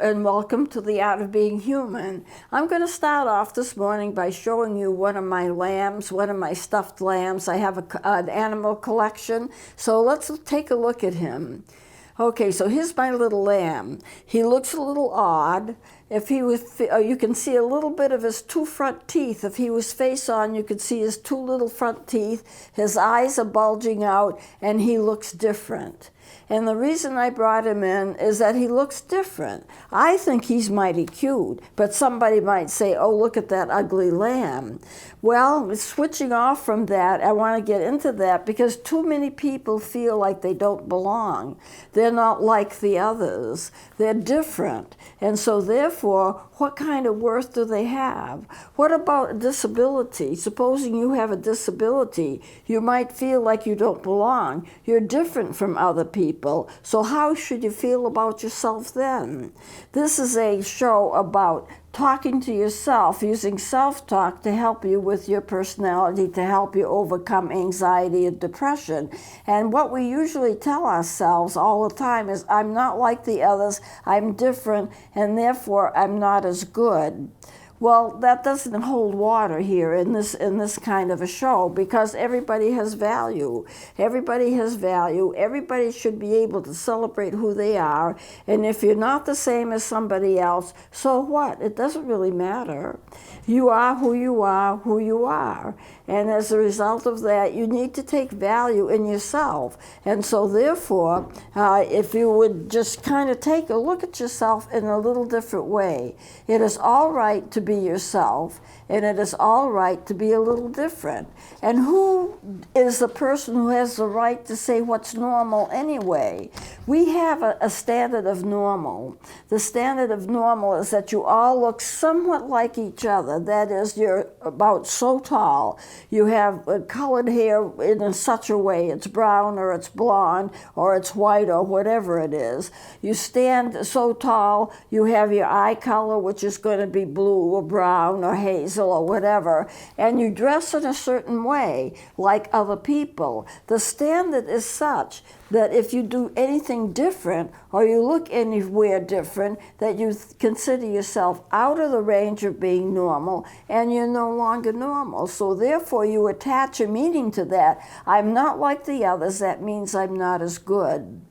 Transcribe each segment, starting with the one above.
and welcome to the Art of Being Human. I'm going to start off this morning by showing you one of my lambs, one of my stuffed lambs. I have an animal collection, so let's take a look at him. Okay, so here's my little lamb. He looks a little odd. If he was, you can see a little bit of his two front teeth. If he was face on, you could see his two little front teeth. His eyes are bulging out, and he looks different. And the reason I brought him in is that he looks different. I think he's mighty cute, but somebody might say, oh, look at that ugly lamb. Well, switching off from that, I want to get into that because too many people feel like they don't belong. They're not like the others. They're different. And so therefore, what kind of worth do they have? What about a disability? Supposing you have a disability, you might feel like you don't belong. You're different from other people. So how should you feel about yourself then? This is a show about talking to yourself, using self-talk to help you with your personality, to help you overcome anxiety and depression. And what we usually tell ourselves all the time is, I'm not like the others, I'm different, and therefore I'm not as good. Well, that doesn't hold water here in this kind of a show, because everybody has value. Everybody has value. Everybody should be able to celebrate who they are. And if you're not the same as somebody else, so what? It doesn't really matter. You are who you are, who you are. And as a result of that, you need to take value in yourself. And so therefore, if you would just kind of take a look at yourself in a little different way, it is all right to be yourself, and it is all right to be a little different. And who is the person who has the right to say what's normal anyway? We have a standard of normal. The standard of normal is that you all look somewhat like each other. That is, you're about so tall. You have colored hair in such a way, it's brown or it's blonde or it's white or whatever it is. You stand so tall, you have your eye color, which is going to be blue or brown or hazel or whatever, and you dress in a certain way like other people. The standard is such that if you do anything different or you look anywhere different, that you consider yourself out of the range of being normal and you're no longer normal. So therefore you attach a meaning to that. I'm not like the others, that means I'm not as good.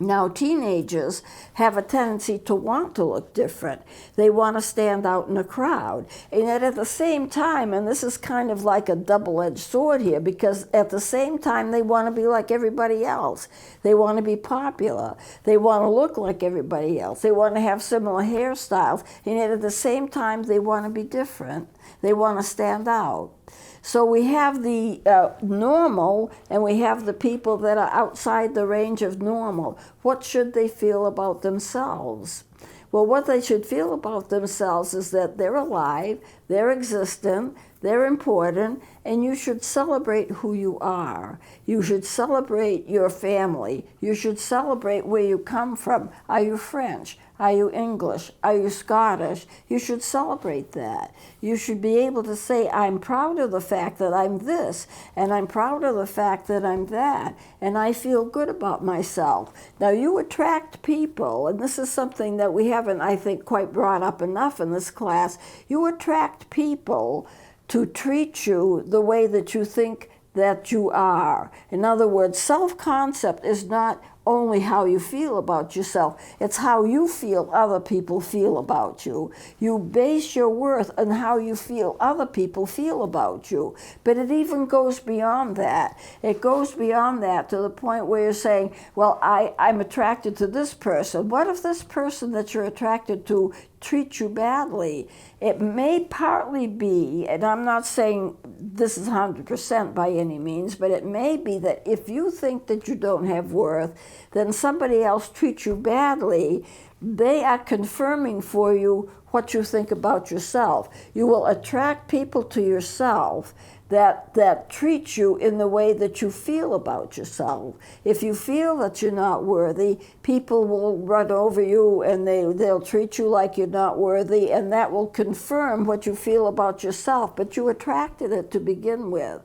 Now, teenagers have a tendency to want to look different. They want to stand out in a crowd. And yet at the same time, and this is kind of like a double-edged sword here, because at the same time they want to be like everybody else. They want to be popular. They want to look like everybody else. They want to have similar hairstyles. And yet at the same time, they want to be different. They want to stand out. So we have the normal, and we have the people that are outside the range of normal. What should they feel about themselves? Well, what they should feel about themselves is that they're alive, they're existent, they're important, and you should celebrate who you are. You should celebrate your family. You should celebrate where you come from. Are you French? Are you English? Are you Scottish? You should celebrate that. You should be able to say, I'm proud of the fact that I'm this, and I'm proud of the fact that I'm that, and I feel good about myself. Now, you attract people, and this is something that we haven't, I think, quite brought up enough in this class. You attract people to treat you the way that you think that you are. In other words, self-concept is not only how you feel about yourself, it's how you feel other people feel about you. You base your worth on how you feel other people feel about you. But it even goes beyond that. It goes beyond that to the point where you're saying, well, I'm attracted to this person. What if this person that you're attracted to treats you badly? It may partly be, and I'm not saying this is 100% by any means, but it may be that if you think that you don't have worth, then somebody else treats you badly, they are confirming for you what you think about yourself. You will attract people to yourself that treat you in the way that you feel about yourself. If you feel that you're not worthy, people will run over you and they'll treat you like you're not worthy, and that will confirm what you feel about yourself, but you attracted it to begin with.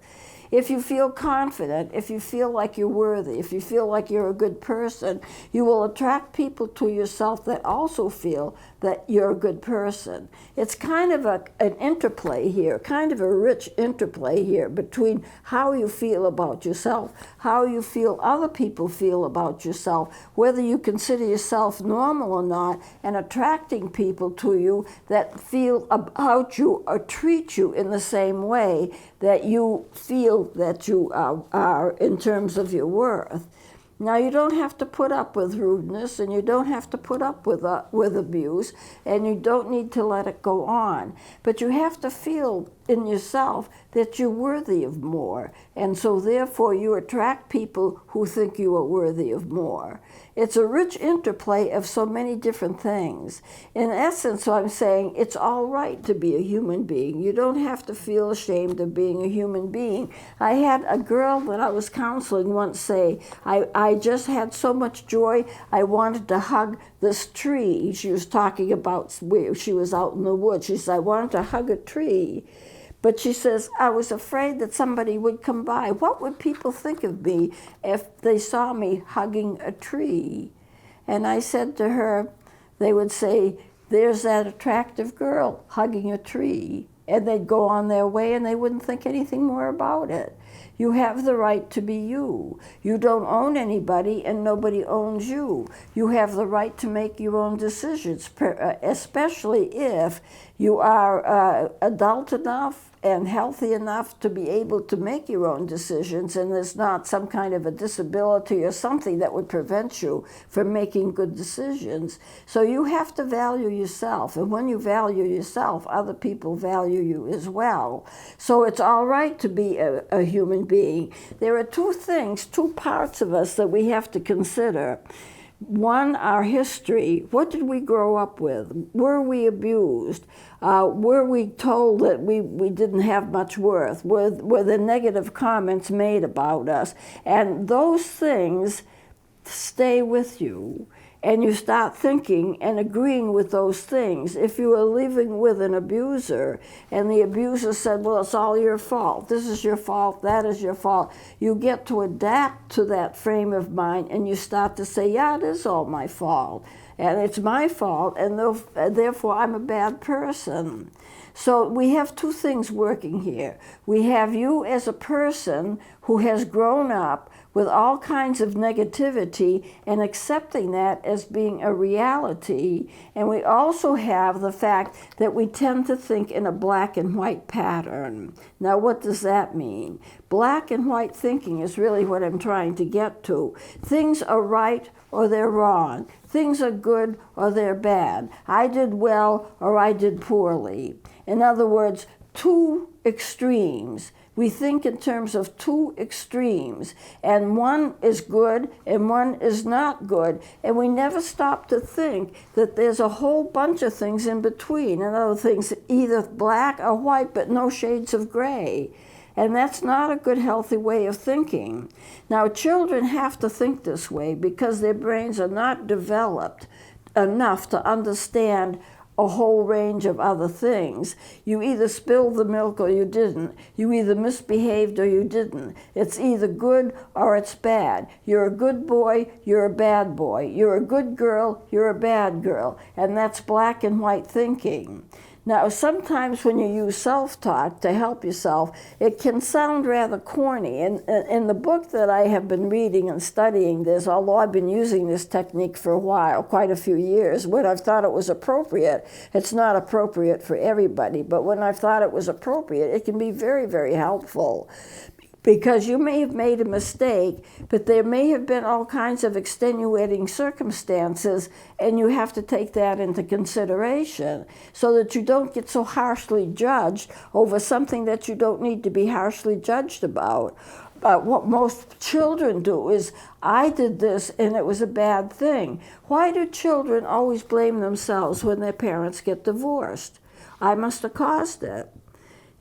If you feel confident, if you feel like you're worthy, if you feel like you're a good person, you will attract people to yourself that also feel that you're a good person. It's kind of an interplay here, kind of a rich interplay here between how you feel about yourself, how you feel other people feel about yourself, whether you consider yourself normal or not, and attracting people to you that feel about you or treat you in the same way that you feel that you are in terms of your worth. Now, you don't have to put up with rudeness, and you don't have to put up with abuse, and you don't need to let it go on. But you have to feel in yourself that you're worthy of more, and so therefore you attract people who think you are worthy of more. It's a rich interplay of so many different things. In essence, I'm saying it's all right to be a human being. You don't have to feel ashamed of being a human being. I had a girl that I was counseling once say, I just had so much joy, I wanted to hug this tree. She was talking about where she was out in the woods. She said, I wanted to hug a tree. But she says, I was afraid that somebody would come by. What would people think of me if they saw me hugging a tree? And I said to her, they would say, there's that attractive girl hugging a tree. And they'd go on their way and they wouldn't think anything more about it. You have the right to be you. You don't own anybody and nobody owns you. You have the right to make your own decisions, especially if you are adult enough and healthy enough to be able to make your own decisions, and there's not some kind of a disability or something that would prevent you from making good decisions. So you have to value yourself, and when you value yourself, other people value you as well. So it's all right to be a human being. There are two parts of us that we have to consider. One, our history. What did we grow up with? Were we abused? Were we told that we didn't have much worth? Were the negative comments made about us? And those things stay with you. And you start thinking and agreeing with those things. If you are living with an abuser and the abuser said, well, it's all your fault, this is your fault, that is your fault, you get to adapt to that frame of mind and you start to say, yeah, it is all my fault. And it's my fault, and therefore I'm a bad person. So we have two things working here. We have you as a person who has grown up with all kinds of negativity and accepting that as being a reality. And we also have the fact that we tend to think in a black and white pattern. Now, what does that mean? Black and white thinking is really what I'm trying to get to. Things are right or they're wrong. Things are good or they're bad. I did well or I did poorly. In other words, two extremes. We think in terms of two extremes, and one is good and one is not good, and we never stop to think that there's a whole bunch of things in between, and other things either black or white, but no shades of gray. And that's not a good, healthy way of thinking. Now, children have to think this way because their brains are not developed enough to understand a whole range of other things. You either spilled the milk or you didn't. You either misbehaved or you didn't. It's either good or it's bad. You're a good boy, you're a bad boy. You're a good girl, you're a bad girl. And that's black and white thinking. Now, sometimes when you use self-talk to help yourself, it can sound rather corny. And in the book that I have been reading and studying this, although I've been using this technique for a while, quite a few years, when I've thought it was appropriate, it's not appropriate for everybody, but when I've thought it was appropriate, it can be very, very helpful. Because you may have made a mistake, but there may have been all kinds of extenuating circumstances, and you have to take that into consideration so that you don't get so harshly judged over something that you don't need to be harshly judged about. But what most children do is, I did this and it was a bad thing. Why do children always blame themselves when their parents get divorced? I must have caused it.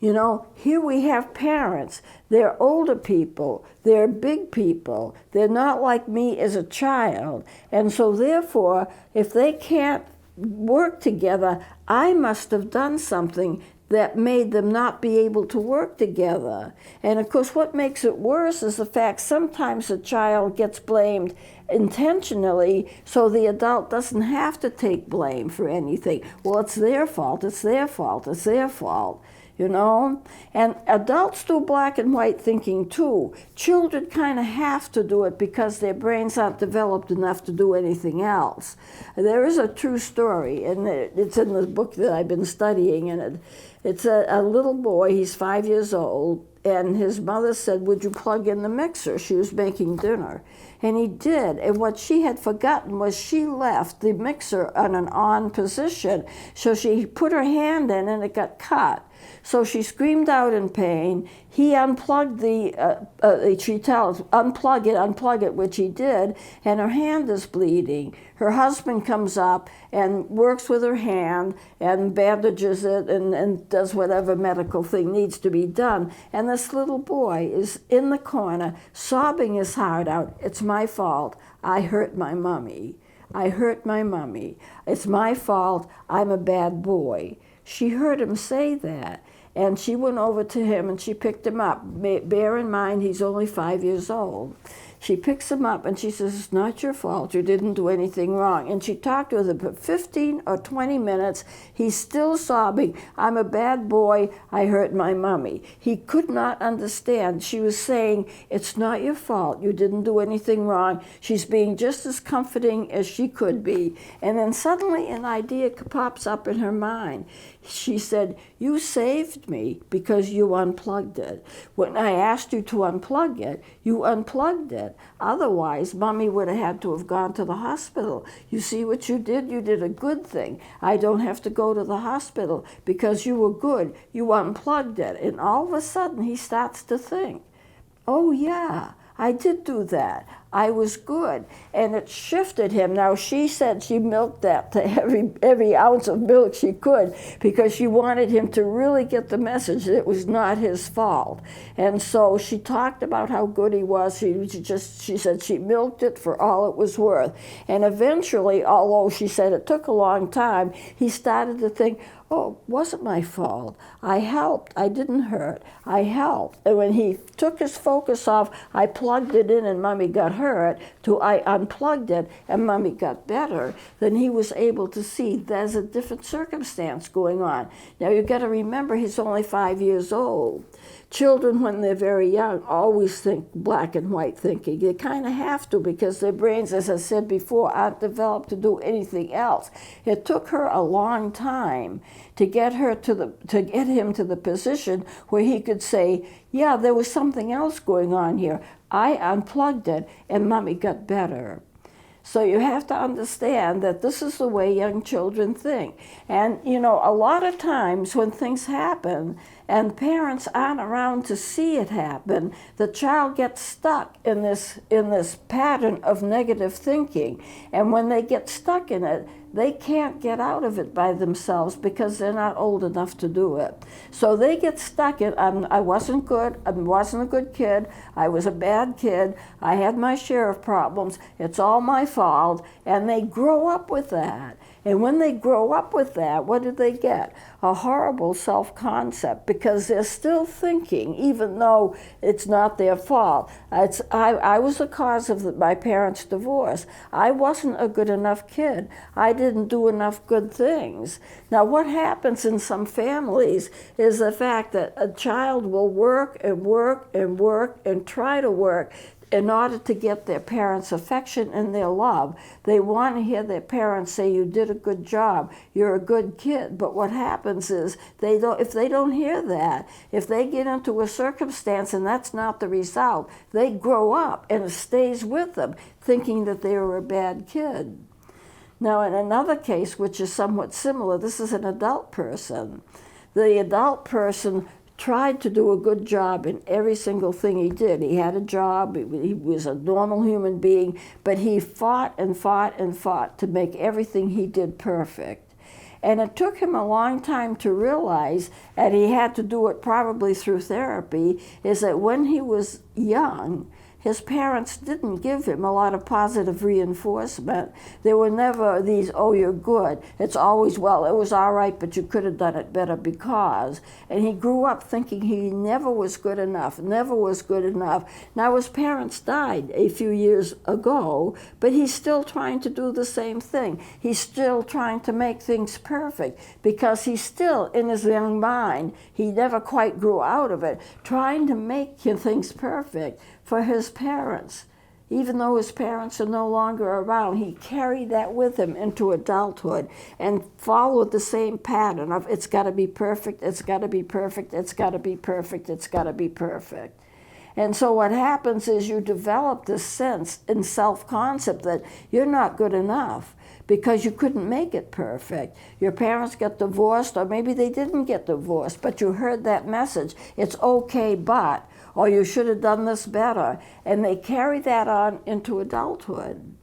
You know, here we have parents. They're older people. They're big people. They're not like me as a child. And so therefore, if they can't work together, I must have done something that made them not be able to work together. And of course, what makes it worse is the fact sometimes a child gets blamed intentionally so the adult doesn't have to take blame for anything. Well, it's their fault, it's their fault, it's their fault. You know? And adults do black and white thinking too. Children kind of have to do it because their brains aren't developed enough to do anything else. There is a true story, and it's in the book that I've been studying, and it's a little boy, he's 5 years old, and his mother said, would you plug in the mixer? She was making dinner. And he did. And what she had forgotten was she left the mixer on an on position. So she put her hand in and it got cut. So she screamed out in pain. He unplugged she tells, unplug it, which he did, and her hand is bleeding. Her husband comes up and works with her hand and bandages it and does whatever medical thing needs to be done. And this little boy is in the corner, sobbing his heart out. It's my fault. I hurt my mommy. I hurt my mommy. It's my fault. I'm a bad boy. She heard him say that, and she went over to him and she picked him up. Bear in mind, he's only 5 years old. She picks him up and she says, it's not your fault, you didn't do anything wrong. And she talked with him for 15 or 20 minutes. He's still sobbing, I'm a bad boy, I hurt my mommy. He could not understand. She was saying, it's not your fault, you didn't do anything wrong. She's being just as comforting as she could be. And then suddenly an idea pops up in her mind. She said, you saved me because you unplugged it. When I asked you to unplug it, you unplugged it. Otherwise, Mommy would have had to have gone to the hospital. You see what you did? You did a good thing. I don't have to go to the hospital because you were good. You unplugged it. And all of a sudden, he starts to think, oh, yeah, I did do that. I was good. And it shifted him. Now, she said she milked that to every ounce of milk she could because she wanted him to really get the message that it was not his fault. And so she talked about how good he was. She said she milked it for all it was worth. And eventually, although she said it took a long time, he started to think, oh, it wasn't my fault. I helped. I didn't hurt. I helped. And when he took his focus off, I plugged it in and Mommy got hurt, to I unplugged it and Mommy got better, then he was able to see there's a different circumstance going on. Now, you've got to remember he's only 5 years old. Children, when they're very young, always think black and white thinking. They kind of have to because their brains, as I said before, aren't developed to do anything else. It took her a long time to get him to the position where he could say, yeah, there was something else going on here. I unplugged it and Mommy got better. So you have to understand that this is the way young children think. And, you know, a lot of times when things happen and parents aren't around to see it happen, the child gets stuck in this pattern of negative thinking. And when they get stuck in it, they can't get out of it by themselves because they're not old enough to do it. So they get stuck in, I wasn't good, I wasn't a good kid, I was a bad kid, I had my share of problems, it's all my fault, and they grow up with that. And when they grow up with that, what do they get? A horrible self-concept because they're still thinking, even though it's not their fault. I was the cause of my parents' divorce. I wasn't a good enough kid. I didn't do enough good things. Now, what happens in some families is the fact that a child will work and work and work and try to work in order to get their parents' affection and their love. They want to hear their parents say, you did a good job, you're a good kid. But what happens is, if they don't hear that, if they get into a circumstance and that's not the result, they grow up and it stays with them, thinking that they were a bad kid. Now, in another case, which is somewhat similar, this is an adult person. The adult person tried to do a good job in every single thing he did. He had a job, he was a normal human being, but he fought and fought and fought to make everything he did perfect. And it took him a long time to realize, and he had to do it probably through therapy, is that when he was young, his parents didn't give him a lot of positive reinforcement. There were never these, oh, you're good. It's always, well, it was all right, but you could have done it better because. And he grew up thinking he never was good enough, never was good enough. Now his parents died a few years ago, but he's still trying to do the same thing. He's still trying to make things perfect because he's still, in his young mind, he never quite grew out of it, trying to make things perfect for his parents. Even though his parents are no longer around, he carried that with him into adulthood and followed the same pattern of it's got to be perfect, it's got to be perfect, it's got to be perfect, it's got to be perfect. And so what happens is you develop this sense in self-concept that you're not good enough because you couldn't make it perfect. Your parents got divorced, or maybe they didn't get divorced, but you heard that message, it's okay, but, or you should have done this better. And they carry that on into adulthood.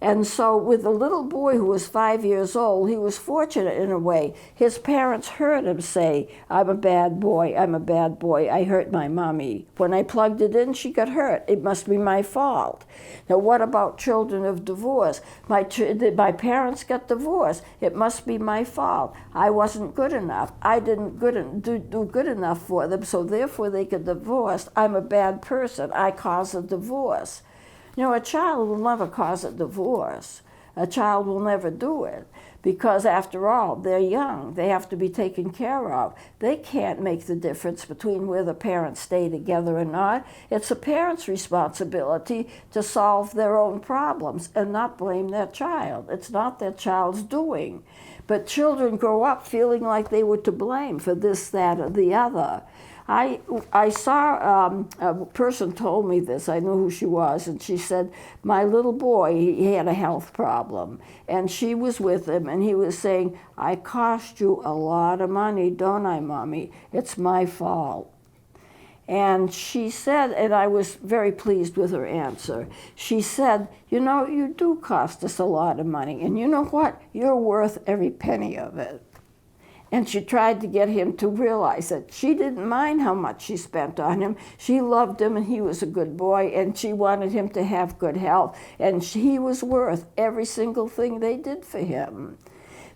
And so with the little boy who was 5 years old, he was fortunate in a way. His parents heard him say, I'm a bad boy, I'm a bad boy, I hurt my mommy. When I plugged it in, she got hurt. It must be my fault. Now what about children of divorce? My parents got divorced. It must be my fault. I wasn't good enough. I didn't do good enough for them, so therefore they get divorced. I'm a bad person. I caused a divorce. You know, a child will never cause a divorce. A child will never do it because, after all, they're young. They have to be taken care of. They can't make the difference between whether the parents stay together or not. It's a parent's responsibility to solve their own problems and not blame their child. It's not their child's doing. But children grow up feeling like they were to blame for this, that, or the other. I saw a person told me this, I knew who she was, and she said, my little boy, he had a health problem, and she was with him, and he was saying, I cost you a lot of money, don't I, Mommy? It's my fault. And she said, and I was very pleased with her answer, she said, you know, you do cost us a lot of money, and you know what? You're worth every penny of it. And she tried to get him to realize that she didn't mind how much she spent on him. She loved him, and he was a good boy, and she wanted him to have good health, and he was worth every single thing they did for him.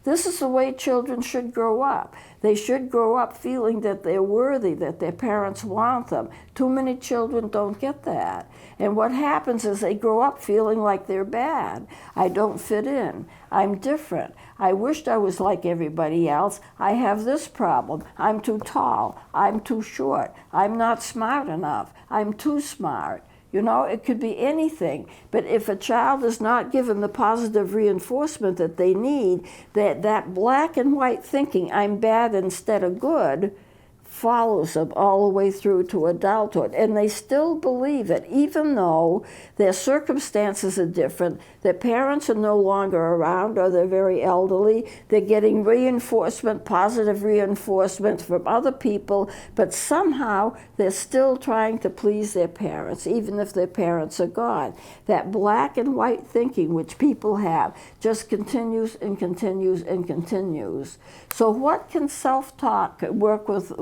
This is the way children should grow up. They should grow up feeling that they're worthy, that their parents want them. Too many children don't get that. And what happens is they grow up feeling like they're bad. I don't fit in. I'm different. I wished I was like everybody else. I have this problem. I'm too tall. I'm too short. I'm not smart enough. I'm too smart. You know, it could be anything. But if a child is not given the positive reinforcement that they need, that black and white thinking, I'm bad instead of good, follows them all the way through to adulthood. And they still believe it, even though their circumstances are different, their parents are no longer around, or they're very elderly, they're getting reinforcement, positive reinforcement from other people, but somehow they're still trying to please their parents, even if their parents are gone. That black and white thinking which people have just continues and continues and continues. So what can self-talk work with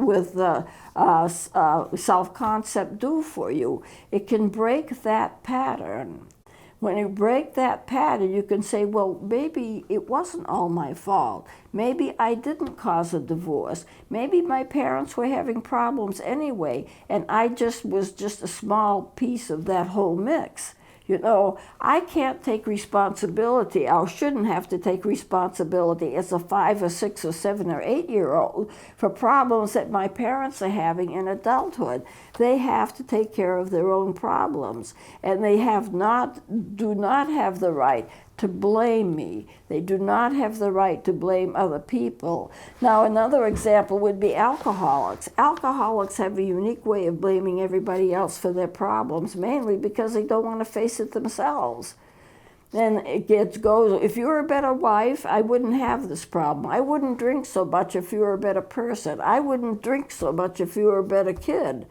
self-concept do for you? It can break that pattern. When you break that pattern, you can say, well, maybe it wasn't all my fault. Maybe I didn't cause a divorce. Maybe my parents were having problems anyway, and I was just a small piece of that whole mix. You know, I can't take responsibility, or shouldn't have to take responsibility as a 5 or 6 or 7 or 8-year-old for problems that my parents are having in adulthood. They have to take care of their own problems, and they do not have the right to blame me. They do not have the right to blame other people. Now, another example would be alcoholics. Alcoholics have a unique way of blaming everybody else for their problems, mainly because they don't want to face it themselves. Then it goes, if you were a better wife, I wouldn't have this problem. I wouldn't drink so much if you were a better person. I wouldn't drink so much if you were a better kid.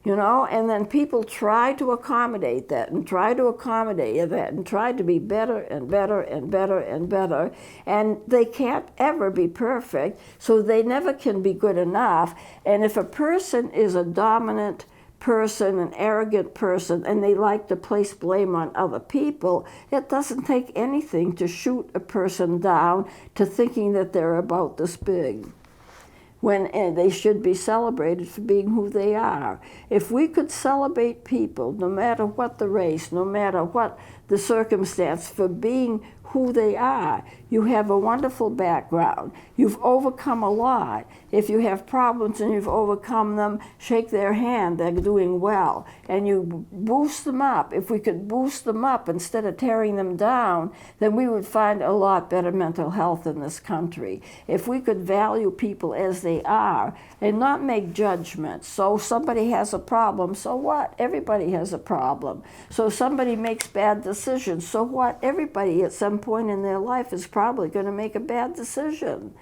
You know, and then people try to accommodate that and try to accommodate that and try to be better and better and better and better. And they can't ever be perfect, so they never can be good enough. And if a person is a dominant person, an arrogant person, and they like to place blame on other people, it doesn't take anything to shoot a person down to thinking that they're about this big, when they should be celebrated for being who they are. If we could celebrate people, no matter what the race, no matter what the circumstance, for being who they are, you have a wonderful background. You've overcome a lot. If you have problems and you've overcome them, shake their hand, they're doing well. And you boost them up. If we could boost them up instead of tearing them down, then we would find a lot better mental health in this country. If we could value people as they are and not make judgments. So somebody has a problem, so what? Everybody has a problem. So somebody makes bad decisions, so what? Everybody at some point in their life is probably going to make a bad decision.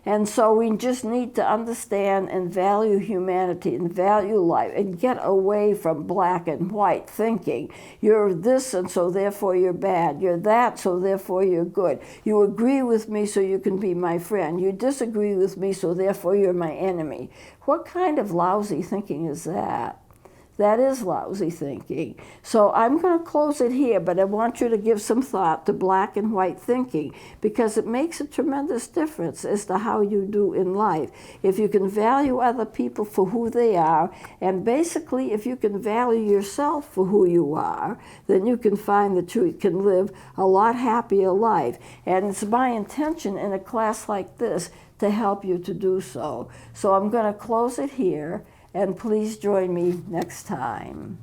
And so we just need to understand and value humanity and value life and get away from black and white thinking. You're this and so therefore you're bad. You're that so therefore you're good. You agree with me so you can be my friend. You disagree with me so therefore you're my enemy. What kind of lousy thinking is that? That is lousy thinking. So I'm going to close it here, but I want you to give some thought to black and white thinking, because it makes a tremendous difference as to how you do in life. If you can value other people for who they are, and basically if you can value yourself for who you are, then you can find that you can live a lot happier life. And it's my intention in a class like this to help you to do so. So I'm going to close it here. And please join me next time.